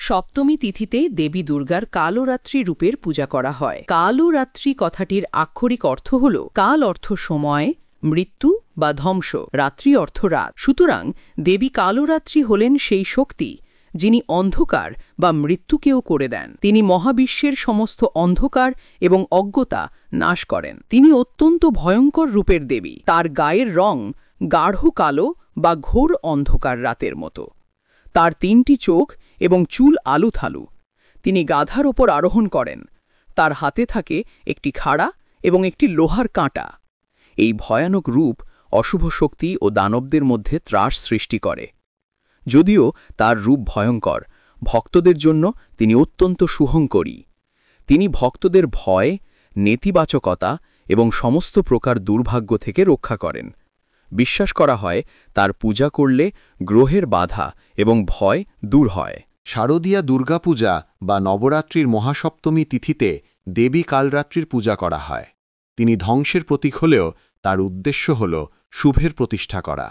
সপ্তমী তিথিতে দেবী দুর্গার কালরাত্রি রূপের পূজা করা হয়। কালরাত্রি কথাটির আক্ষরিক অর্থ হল কাল অর্থ সময়, মৃত্যু বা ধ্বংস, রাত্রি অর্থ রাত। সুতরাং দেবী কালরাত্রি হলেন সেই শক্তি যিনি অন্ধকার বা মৃত্যুকেও করে দেন। তিনি মহাবিশ্বের সমস্ত অন্ধকার এবং অজ্ঞতা নাশ করেন। তিনি অত্যন্ত ভয়ঙ্কর রূপের দেবী। তার গায়ের রং গাঢ় কালো বা ঘোর অন্ধকার রাতের মতো। তার 3টি চোখ এবং চুল আলুথালু। তিনি গাধার ওপর আরোহণ করেন। তার হাতে থাকে একটি খাড়া এবং একটি লোহার কাঁটা। এই ভয়ানক রূপ অশুভ শক্তি ও দানবদের মধ্যে ত্রাস সৃষ্টি করে। যদিও তার রূপ ভয়ঙ্কর, ভক্তদের জন্য তিনি অত্যন্ত শুভঙ্করী। তিনি ভক্তদের ভয়, নেতিবাচকতা এবং সমস্ত প্রকার দুর্ভাগ্য থেকে রক্ষা করেন। বিশ্বাস করা হয় তার পূজা করলে গ্রহের বাধা এবং ভয় দূর হয়। শারদীয়া দুর্গাপূজা বা নবরাত্রির মহাসপ্তমী তিথিতে দেবী কালরাত্রির পূজা করা হয়। তিনি ধ্বংসের প্রতীক হলেও তার উদ্দেশ্য হল শুভের প্রতিষ্ঠা করা।